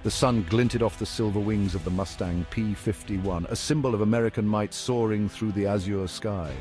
The sun glinted off the silver wings of the Mustang P51, a symbol of American might soaring through the azure sky.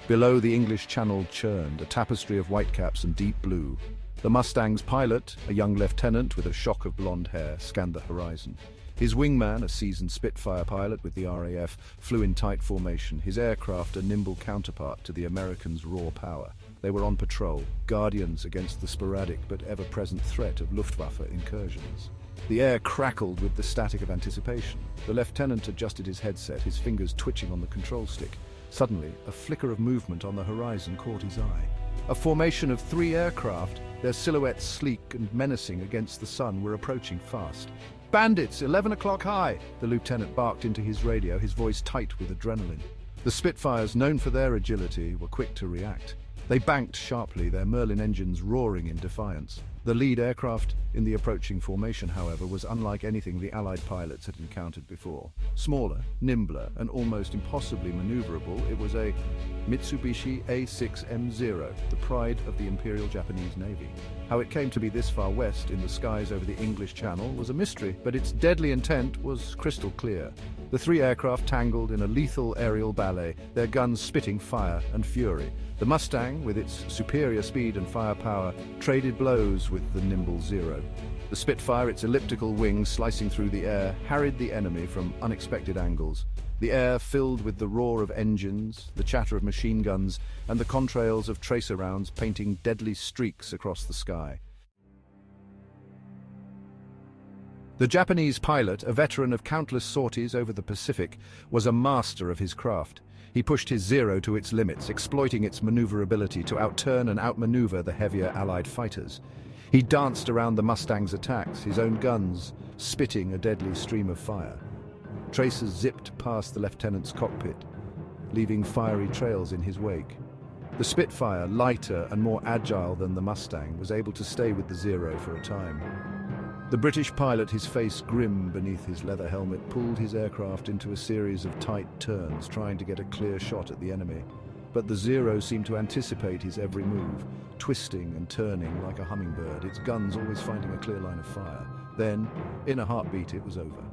Below, the English Channel churned, a tapestry of whitecaps and deep blue. The Mustang's pilot, a young lieutenant with a shock of blonde hair, scanned the horizon. His wingman, a seasoned Spitfire pilot with the RAF, flew in tight formation, his aircraft a nimble counterpart to the Americans' raw power. They were on patrol, guardians against the sporadic but ever-present threat of Luftwaffe incursions. The air crackled with the static of anticipation. The lieutenant adjusted his headset, his fingers twitching on the control stick. Suddenly, a flicker of movement on the horizon caught his eye. A formation of 3 aircraft, their silhouettes sleek and menacing against the sun, were approaching fast. "Bandits, 11 o'clock high!" the lieutenant barked into his radio, his voice tight with adrenaline. The Spitfires, known for their agility, were quick to react. They banked sharply, their Merlin engines roaring in defiance. The lead aircraft in the approaching formation, however, was unlike anything the Allied pilots had encountered before. Smaller, nimbler, and almost impossibly maneuverable, it was a Mitsubishi A6M0, the pride of the Imperial Japanese Navy. How it came to be this far west in the skies over the English Channel was a mystery, but its deadly intent was crystal clear. The 3 aircraft tangled in a lethal aerial ballet, their guns spitting fire and fury. The Mustang, with its superior speed and firepower, traded blows with the nimble Zero. The Spitfire, its elliptical wings slicing through the air, harried the enemy from unexpected angles. The air filled with the roar of engines, the chatter of machine guns, and the contrails of tracer rounds painting deadly streaks across the sky. The Japanese pilot, a veteran of countless sorties over the Pacific, was a master of his craft. He pushed his Zero to its limits, exploiting its maneuverability to outturn and outmaneuver the heavier Allied fighters. He danced around the Mustang's attacks, his own guns spitting a deadly stream of fire. Tracers zipped past the lieutenant's cockpit, leaving fiery trails in his wake. The Spitfire, lighter and more agile than the Mustang, was able to stay with the Zero for a time. The British pilot, his face grim beneath his leather helmet, pulled his aircraft into a series of tight turns, trying to get a clear shot at the enemy. But the Zero seemed to anticipate his every move, twisting and turning like a hummingbird, its guns always finding a clear line of fire. Then, in a heartbeat, it was over.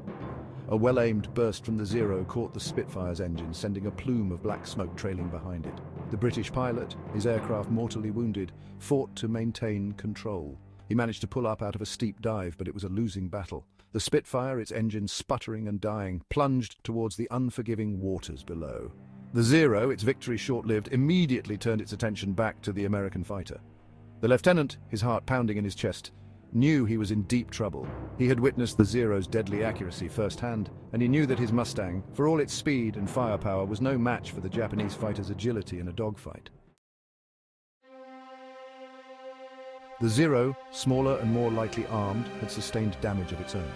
A well-aimed burst from the Zero caught the Spitfire's engine, sending a plume of black smoke trailing behind it. The British pilot, his aircraft mortally wounded, fought to maintain control. He managed to pull up out of a steep dive, but it was a losing battle. The Spitfire, its engine sputtering and dying, plunged towards the unforgiving waters below. The Zero, its victory short-lived, immediately turned its attention back to the American fighter. The lieutenant, his heart pounding in his chest, knew he was in deep trouble. He had witnessed the Zero's deadly accuracy firsthand, and he knew that his Mustang, for all its speed and firepower, was no match for the Japanese fighter's agility in a dogfight. The Zero, smaller and more lightly armed, had sustained damage of its own.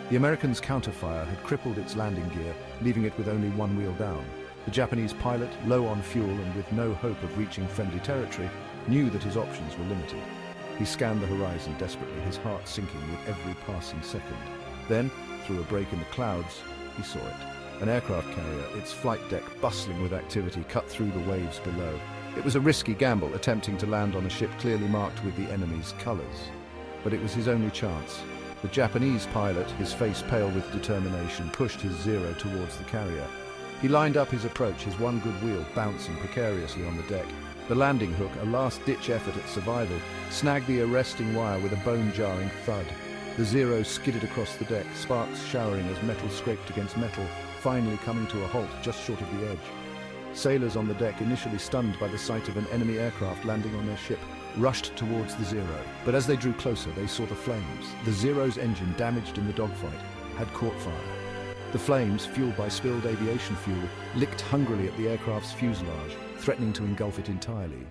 The Americans' counterfire had crippled its landing gear, leaving it with only one wheel down. The Japanese pilot, low on fuel and with no hope of reaching friendly territory, knew that his options were limited. He scanned the horizon desperately, his heart sinking with every passing second. Then, through a break in the clouds, he saw it. An aircraft carrier, its flight deck bustling with activity, cut through the waves below. It was a risky gamble, attempting to land on a ship clearly marked with the enemy's colors. But it was his only chance. The Japanese pilot, his face pale with determination, pushed his Zero towards the carrier. He lined up his approach, his one good wheel bouncing precariously on the deck. The landing hook, a last-ditch effort at survival, snagged the arresting wire with a bone-jarring thud. The Zero skidded across the deck, sparks showering as metal scraped against metal, finally coming to a halt just short of the edge. Sailors on the deck, initially stunned by the sight of an enemy aircraft landing on their ship, rushed towards the Zero. But as they drew closer, they saw the flames. The Zero's engine, damaged in the dogfight, had caught fire. The flames, fueled by spilled aviation fuel, licked hungrily at the aircraft's fuselage, threatening to engulf it entirely.